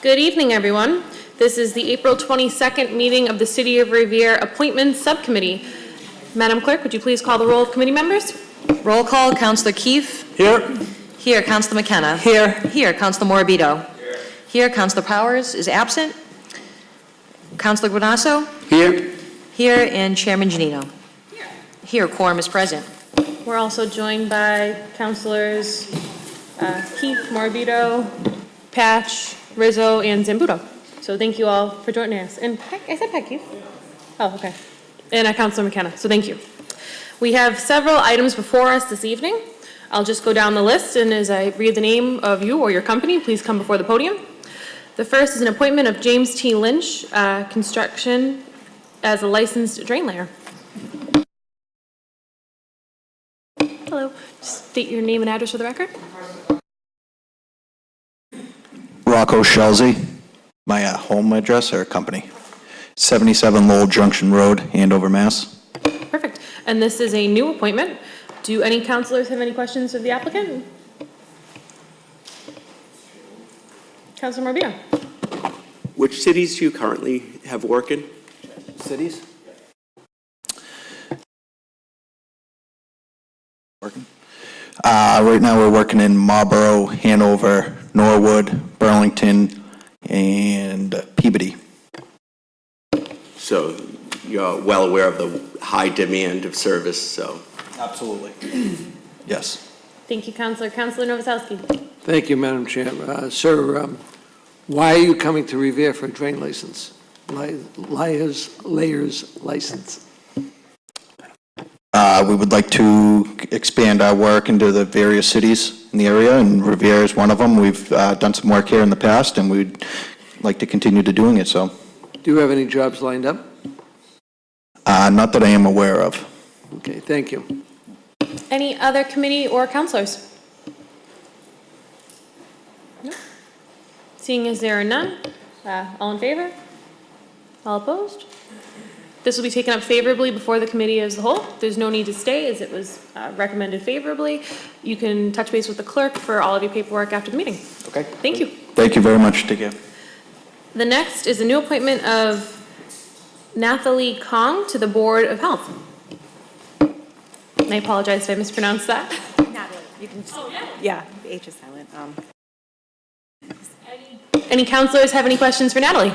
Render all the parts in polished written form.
Good evening, everyone. This is the April 22nd meeting of the City of Revere Appointments Subcommittee. Madam Clerk, would you please call the roll of committee members? Roll call, Councillor Keefe. Here. Here, Councillor McKenna. Here. Here, Councillor Morabito. Here, Councillor Powers is absent. Councillor Guanasso. Here. Here, and Chairman Janino. Here, quorum is present. We're also joined by Councilors Keith, Morabito, Patch, Rizzo, and Zambuto. So thank you all for joining us. And I said Pat Keith. Oh, okay. And Councilor McKenna, so thank you. We have several items before us this evening. I'll just go down the list, and as I read the name of you or your company, please come before the podium. The first is an appointment of James T. Lynch, Construction, as a licensed drain layer. Hello. Just state your name and address for the record. Rocco Shelzy, my home address or company, 77 Lowell Junction Road, Andover, Mass. Perfect. And this is a new appointment. Do any councilors have any questions of the applicant? Councilor Morabito. Which cities do you currently have work in? Cities? Working. Right now we're working in Marlborough, Hanover, Norwood, Burlington, and Peabody. So you're well aware of the high demand of service, so. Absolutely. Yes. Thank you, Councilor. Councilor Novoselsky. Thank you, Madam Chair. Sir, why are you coming to Revere for a drain license? Layers license. We would like to expand our work into the various cities in the area, and Revere is one of them. We've done some work here in the past, and we'd like to continue to doing it, so. Do you have any jobs lined up? Not that I am aware of. Okay, thank you. Any other committee or councilors? No. Seeing as there are none, all in favor? All opposed? This will be taken up favorably before the committee as a whole. There's no need to stay as it was recommended favorably. You can touch base with the clerk for all of your paperwork after the meeting. Okay. Thank you. Thank you very much. Take care. The next is a new appointment of Nathalie Kong to the Board of Health. I apologize if I mispronounced that. Natalie, you can just, yeah, the H is silent. Any councilors have any questions for Natalie?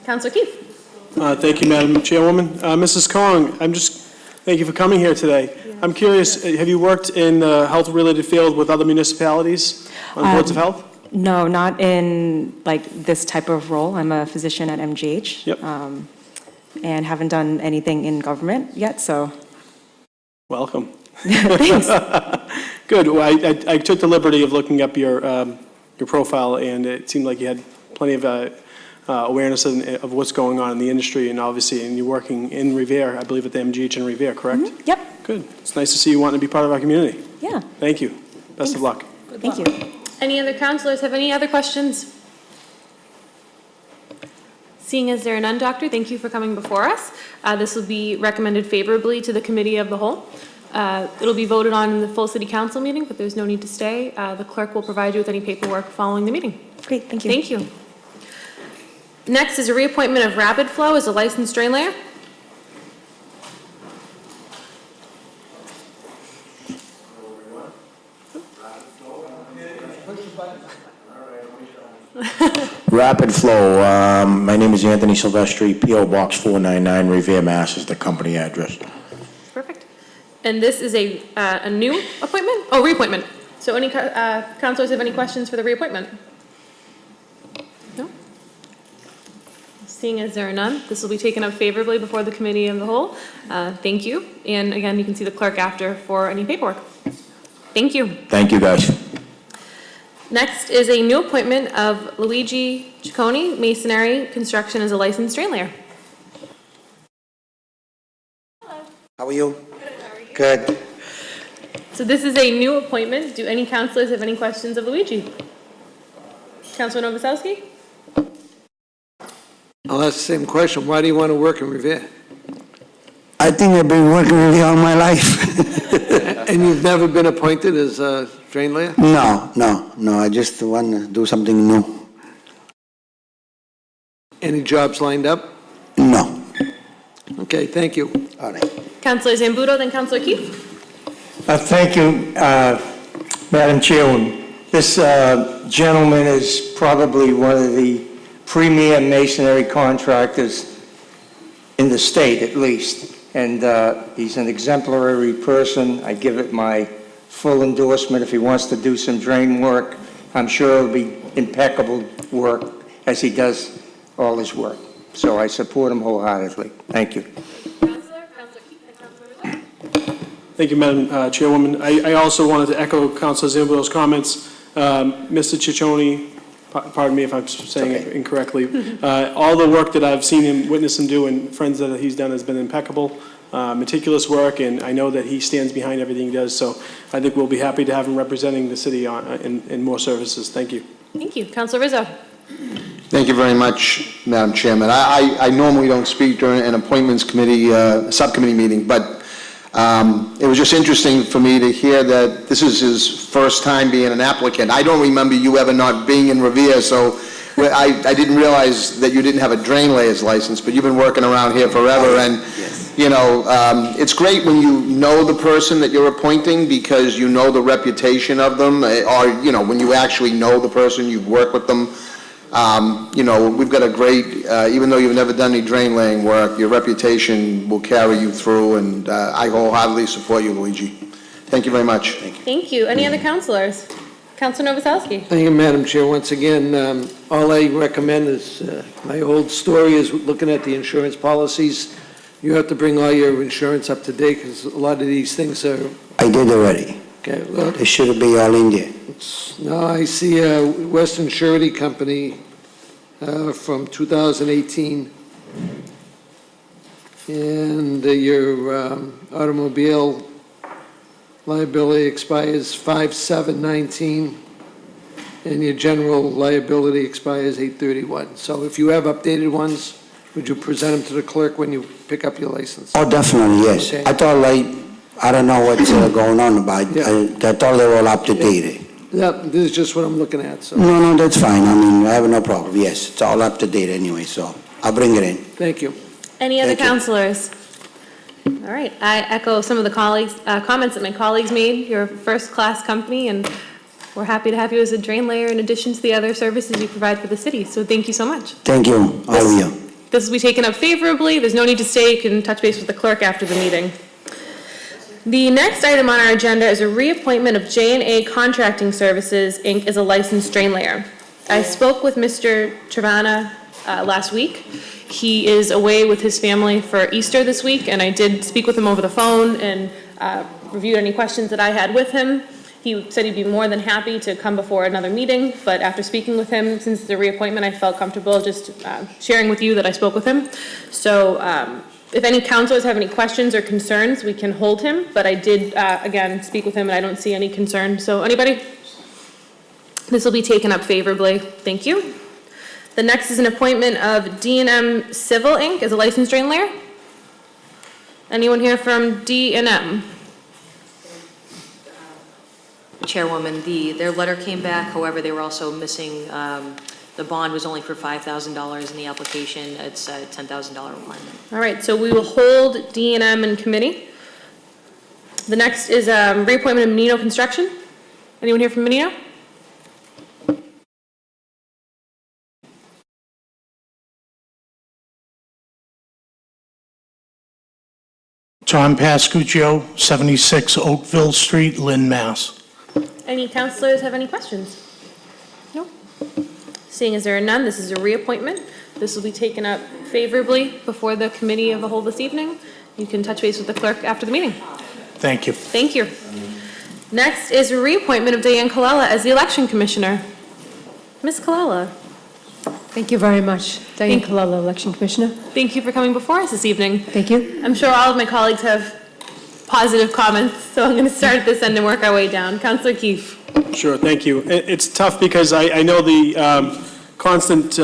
Councilor Keith. Thank you, Madam Chairwoman. Mrs. Kong, thank you for coming here today. I'm curious, have you worked in the health-related field with other municipalities on boards of health? No, not in like this type of role. I'm a physician at MGH. Yep. And haven't done anything in government yet, so. Welcome. Thanks. Good. Well, I took the liberty of looking up your profile, and it seemed like you had plenty of awareness of what's going on in the industry, and obviously, and you're working in Revere, I believe at the MGH in Revere, correct? Mm-hmm. Yep. Good. It's nice to see you wanting to be part of our community. Yeah. Thank you. Best of luck. Thank you. Any other councilors have any other questions? Seeing as there are none, Doctor, thank you for coming before us. This will be recommended favorably to the committee of the whole. It'll be voted on in the full city council meeting, but there's no need to stay. The clerk will provide you with any paperwork following the meeting. Great, thank you. Thank you. Next is a reappointment of Rapid Flow as a licensed drain layer. Rapid Flow. My name is Anthony Silvestri, P.O. Box 499, Revere, Mass. is the company address. Perfect. And this is a new appointment? Oh, reappointment. So any councilors have any questions for the reappointment? No? Seeing as there are none, this will be taken up favorably before the committee of the whole. Thank you. And again, you can see the clerk after for any paperwork. Thank you. Thank you, guys. Next is a new appointment of Luigi Ciccone, Masonry Construction as a licensed drain layer. How are you? Good. So this is a new appointment. Do any councilors have any questions of Luigi? Councilor Novoselsky? I'll ask the same question. Why do you want to work in Revere? I think I've been working with you all my life. And you've never been appointed as a drain layer? No. I just want to do something new. Any jobs lined up? No. Okay, thank you. All right. Counselor Zambudo, then Counselor Keith. Thank you, Madam Chairwoman. This gentleman is probably one of the premier masonry contractors in the state, at least. And he's an exemplary person. I give it my full endorsement. If he wants to do some drain work, I'm sure it'll be impeccable work as he does all his work. So I support him wholeheartedly. Thank you. Counselor Keith, then Counselor Rizzo. Thank you, Madam Chairwoman. I also wanted to echo Councilor Zambudo's comments. Mr. Ciccone, pardon me if I'm saying it incorrectly, all the work that I've seen him, witnessed him do, and friends that he's done has been impeccable, meticulous work, and I know that he stands behind everything he does, so I think we'll be happy to have him representing the city in more services. Thank you. Thank you. Counselor Rizzo. Thank you very much, Madam Chairman. I normally don't speak during an appointments committee, subcommittee meeting, but it was just interesting for me to hear that this is his first time being an applicant. I don't remember you ever not being in Revere, so I didn't realize that you didn't have a drain layers license, but you've been working around here forever, and you know, it's great when you know the person that you're appointing because you know the reputation of them, or you know, when you actually know the person, you've worked with them. You know, we've got a great, even though you've never done any drain laying work, your reputation will carry you through, and I wholeheartedly support you, Luigi. Thank you very much. Thank you. Any other counselors? Counselor Novoselsky. Thank you, Madam Chair. Once again, all I recommend is, my old story is looking at the insurance policies. You have to bring all your insurance up to date because a lot of these things are, I did already. okay, well, It should be all India. now I see a Western Surety Company from 2018. And your automobile liability expires 5/7/19, and your general liability expires 8/31. So if you have updated ones, would you present them to the clerk when you pick up your license? Oh, definitely, yes. Okay. I thought I don't know what's going on, but I thought they were all up to date. Yeah, this is just what I'm looking at, so, No, that's fine. I mean, I have no problem. Yes, it's all up to date anyway, so I'll bring it in. thank you. Any other Thank you. counselors? All right, I echo some of the colleagues, comments that my colleagues made. You're a first-class company, and we're happy to have you as a drain layer in addition to the other services you provide for the city, so thank you so much. Thank you, all of you. This will be taken up favorably. There's no need to stay. You can touch base with the clerk after the meeting. The next item on our agenda is a reappointment of J&A Contracting Services, Inc. as a licensed drain layer. I spoke with Mr. Travana last week. He is away with his family for Easter this week, and I did speak with him over the phone and reviewed any questions that I had with him. He said he'd be more than happy to come before another meeting, but after speaking with him, since the reappointment, I felt comfortable just sharing with you that I spoke with him. So if any counselors have any questions or concerns, we can hold him, but I did, again, speak with him, and I don't see any concerns. So anybody? This will be taken up favorably. Thank you. The next is an appointment of D&M Civil, Inc. as a licensed drain layer. Anyone here from D&M? Chairwoman, their letter came back, however, they were also missing, the bond was only for $5,000 in the application, it's a $10,000 requirement. All right, so we will hold D&M in committee. The next is reappointment of Menino Construction. Anyone here from Menino? Tom Pascuccio, 76 Oakville Street, Lynn, Mass. Any counselors have any questions? No? Seeing as there are none, this is a reappointment. This will be taken up favorably before the committee of the whole this evening. You can touch base with the clerk after the meeting. Thank you. Thank you. Next is a reappointment of Diane Colella as the election commissioner. Ms. Colella, Thank you very much. Diane Colella, Election Commissioner. thank you for coming before us this evening. Thank you. I'm sure all of my colleagues have positive comments, so I'm going to start at this end and work our way down. Councilor Keefe. Sure, thank you. It's tough because I know the constant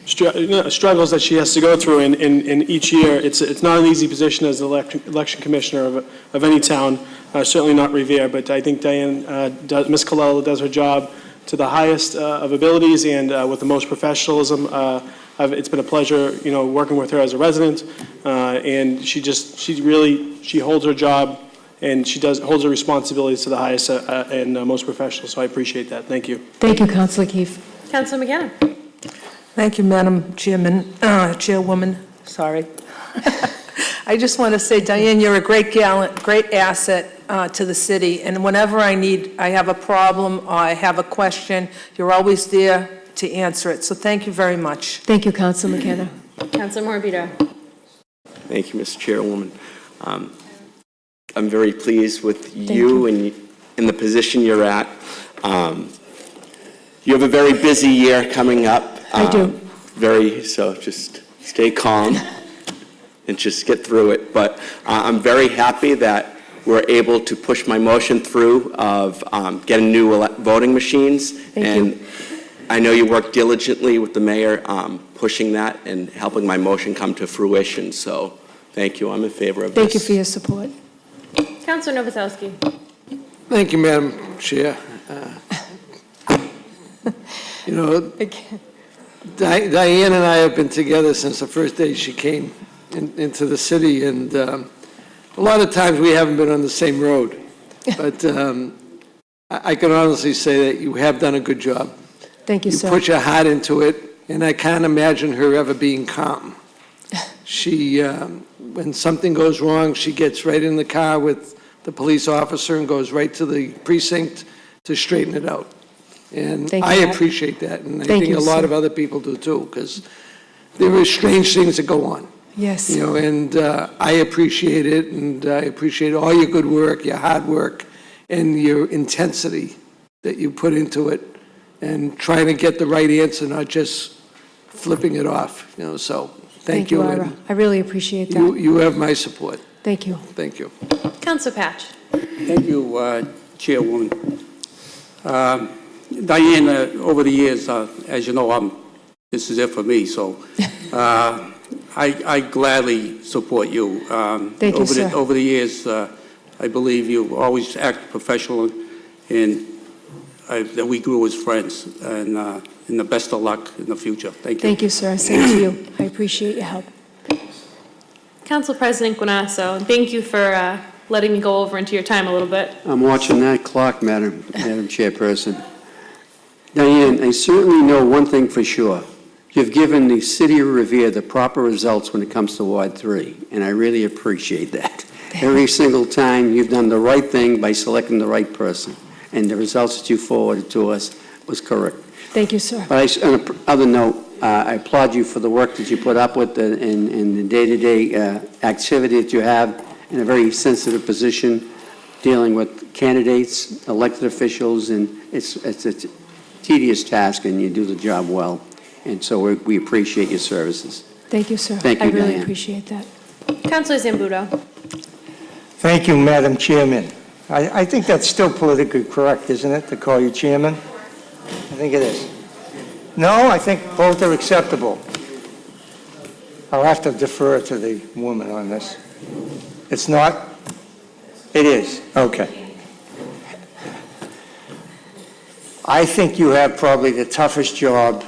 struggles that she has to go through in each year. It's not an easy position as the election commissioner of any town, certainly not Revere, but I think Ms. Colella does her job to the highest of abilities and with the most professionalism. It's been a pleasure, working with her as a resident, and she holds her job and she holds her responsibilities to the highest and most professional. So I appreciate that. Thank you. Thank you, Councilor Keefe. Councilor McGanna. Thank you, Madam Chairwoman, sorry. I just want to say, Diane, you're a great asset to the city, and whenever I have a problem or I have a question, you're always there to answer it, so thank you very much. Thank you, Councilor McKenna. Councilor Morbido. Thank you, Mr. Chairwoman. I'm very pleased with you and in the position you're at. You have a very busy year coming up. I do. So just stay calm and just get through it. But I'm very happy that we're able to push my motion through of getting new voting machines. Thank you. I know you worked diligently with the mayor pushing that and helping my motion come to fruition. So thank you. I'm in favor of this. Thank you for your support. Councilor Novoselsky. Thank you, Madam Chair. Diane and I have been together since the first day she came into the city, and a lot of times we haven't been on the same road. But I can honestly say that you have done a good job. Thank you, You sir. put your heart into it, and I can't imagine her ever being calm. She, when something goes wrong, she gets right in the car with the police officer and goes right to the precinct to straighten it out. And Thank you, I Matt. appreciate that, and I Thank think you, a lot sir. of other people do too, because there are strange things that go on. Yes. And I appreciate it, and I appreciate all your good work, your hard work, and your intensity that you put into it, and trying to get the right answer, not just flipping it off, so thank you. Ira. and I really appreciate that. You have my support. Thank you. Thank you. Councilor Patch. Thank you, Chairwoman. Diane, over the years, as you know, this is it for me, so I gladly support you. Thank you, sir. Over the years, I believe you always act professional, and that we grew as friends, and the best of luck in the future. Thank you. Thank you, sir. Same to you. I appreciate your help. Council President Guanasso, thank you for letting me go over into your time a little bit. I'm watching that clock, Madam Chairperson. Diane, I certainly know one thing for sure. You've given the city of Revere the proper results when it comes to Ward 3, and I really appreciate that. Every single time, you've done the right thing by selecting the right person, and the results that you forwarded to us was correct. Thank you, sir. But on another note, I applaud you for the work that you put up with in the day-to-day activity that you have in a very sensitive position, dealing with candidates, elected officials, and it's a tedious task, and you do the job well. And so we appreciate your services. Thank you, sir. Thank you, I really Diane. appreciate that. Councilor Zambudo. Thank you, Madam Chairman. I think that's still politically correct, isn't it, to call you chairman? I think it is. No, I think both are acceptable. I'll have to defer to the woman on this. It's not? It is. Okay. I think you have probably the toughest job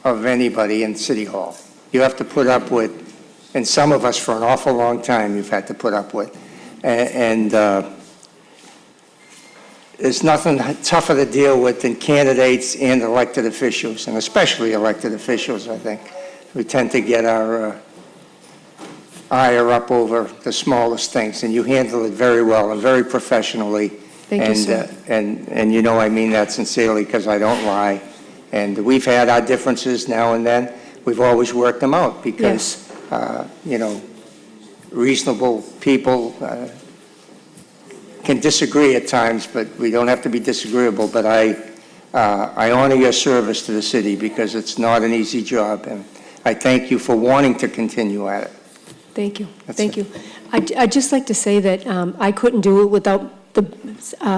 of anybody in City Hall. You have to put up with, and some of us for an awful long time you've had to put up with. And there's nothing tougher to deal with than candidates and elected officials, and especially elected officials, I think. We tend to get our ire up over the smallest things, and you handle it very well and very professionally. Thank you, sir. And you know I mean that sincerely, because I don't lie. And we've had our differences now and then. We've always worked them out because, reasonable people can disagree at times, but we don't have to be disagreeable. But I honor your service to the city because it's not an easy job, and I thank you for wanting to continue at it. Thank you. That's Thank it. you. I'd just like to say that I couldn't do it without the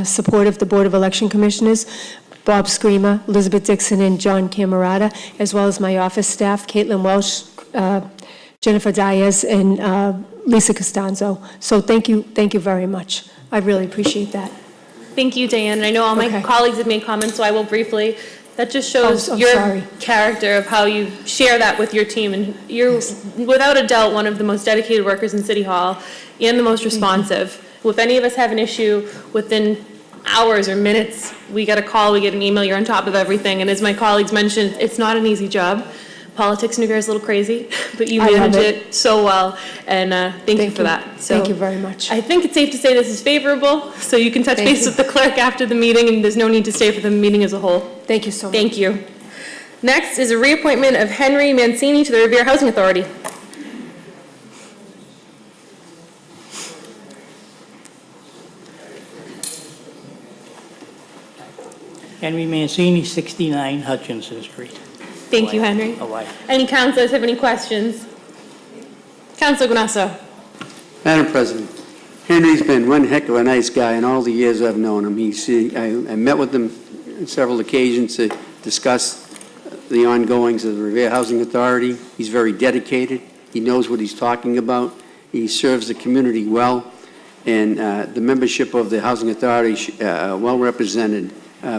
support of the Board of Election Commissioners, Bob Screamer, Elizabeth Dixon, and John Camerata, as well as my office staff, Caitlin Welsh, Jennifer Diaz, and Lisa Costanzo. So thank you very much. I really appreciate that. Thank you, Diane. And I know all my Okay. colleagues have made comments, so I will briefly. That just shows Oh, I'm your sorry. character of how you share that with your team. And you're, without a doubt, one of the most dedicated workers in City Hall and the most responsive. If any of us have an issue, within hours or minutes, we get a call, we get an email, you're on top of everything. And as my colleagues mentioned, it's not an easy job. Politics in New Gray is a little crazy, but you I love manage it. it so well, and thank you for that. So Thank you very much. I think it's safe to say this is favorable, so you can touch Thank base you. with the clerk after the meeting, and there's no need to stay for the meeting as a whole. Thank you so much. Thank you. Next is a reappointment of Henry Mancini to the Revere Housing Authority. Henry Mancini, 69 Hutchinson Street. Thank you, Henry. Hawaii. Any councilors have any questions? Councilor Gunasso. Madam President, Henry's been one heck of a nice guy in all the years I've known him. I met with him on several occasions to discuss the ongoings of the Revere Housing Authority. He's very dedicated. He knows what he's talking about. He serves the community well, and the membership of the Housing Authority well represented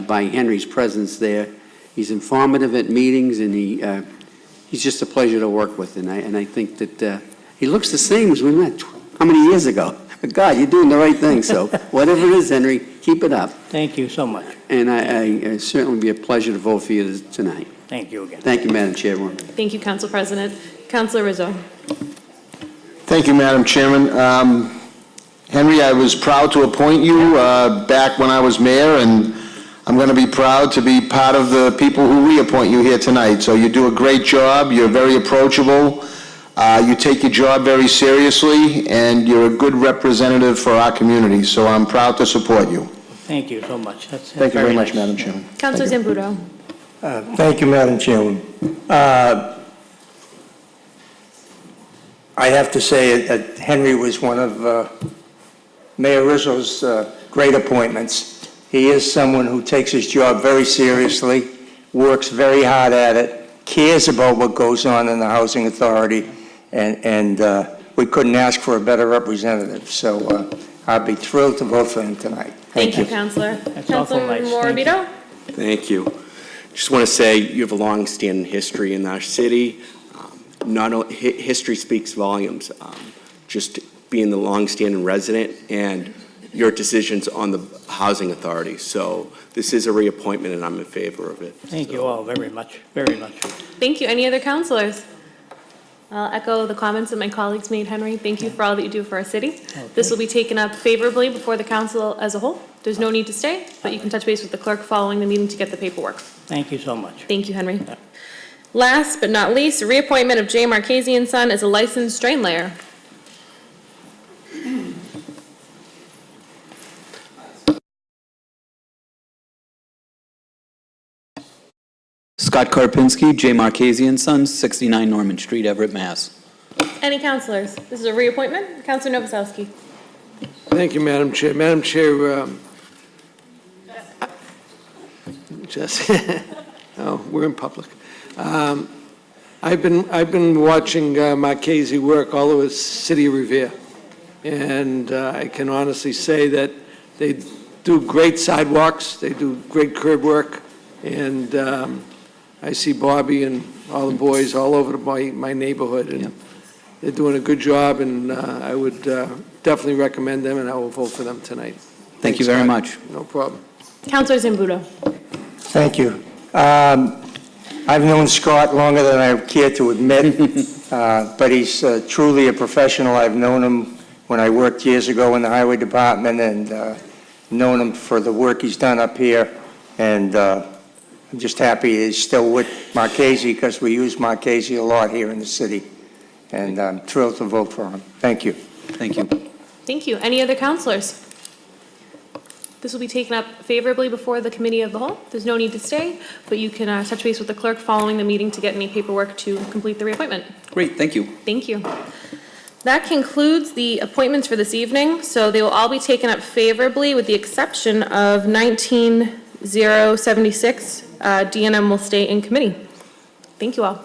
by Henry's presence there. He's informative at meetings, and he's just a pleasure to work with. And I think that he looks the same as we met how many years ago? But God, you're doing the right thing. So whatever it is, Henry, keep it up. Thank you so much. And I certainly be a pleasure to vote for you tonight. Thank you again. Thank you, Madam Chairwoman. Thank you, Council President. Councilor Rizzo. Thank you, Madam Chairman. Henry, I was proud to appoint you back when I was mayor, and I'm going to be proud to be part of the people who reappoint you here tonight. So you do a great job. You're very approachable. You take your job very seriously, and you're a good representative for our community. So I'm proud to support you. Thank you so much. That's Thank you very much, nice. Madam Chairman. Councilor Thank you. Zambudo. Thank you, Madam Chairman. I have to say that Henry was one of Mayor Rizzo's great appointments. He is someone who takes his job very seriously, works very hard at it, cares about what goes on in the Housing Authority, and we couldn't ask for a better representative. So I'd be thrilled to vote for him tonight. Thank you, Councilor. That's awful Councilor nice. Thank you. Morabito. Thank you. Just want to say you have a long-standing history in our city. Not only, history speaks volumes. Just being the long-standing resident and your decisions on the Housing Authority. So this is a reappointment, and I'm in favor of it. Thank you all very much, very much. Thank you. Any other councilors? I'll echo the comments that my colleagues made, Henry. Thank you for all that you do for our city. This will be taken up favorably before the council as a whole. There's no need to stay, but you can touch base with the clerk following the meeting to get the paperwork. Thank you so much. Thank you, Henry. Last but not least, a reappointment of J. Marchese and Son as a licensed drain layer. Scott Karpinski, J. Marchese and Sons, 69 Norman Street, Everett, Mass. Any councilors? This is a reappointment. Councilor Novoselsky. Thank you, Madam Chair. Madam Chair, just, oh, we're in public. I've been watching Marchese work all over the city of Revere, and I can honestly say that they do great sidewalks, they do great curb work, and I see Bobby and all the boys all over my neighborhood, and they're doing a good job, and I would definitely recommend them, and I will vote for them tonight. Thank you very much. No problem. Councilor Zambudo. Thank you. I've known Scott longer than I care to admit, but he's truly a professional. I've known him when I worked years ago in the Highway Department, and known him for the work he's done up here. And I'm just happy he's still with Marchese, because we use Marchese a lot here in the city. And I'm thrilled to vote for him. Thank you. Thank you. Thank you. Any other councilors? This will be taken up favorably before the committee of the whole. There's no need to stay, but you can touch base with the clerk following the meeting to get any paperwork to complete the reappointment. Great, thank you. Thank you. That concludes the appointments for this evening, so they will all be taken up favorably with the exception of 19076. DNM will stay in committee. Thank you all.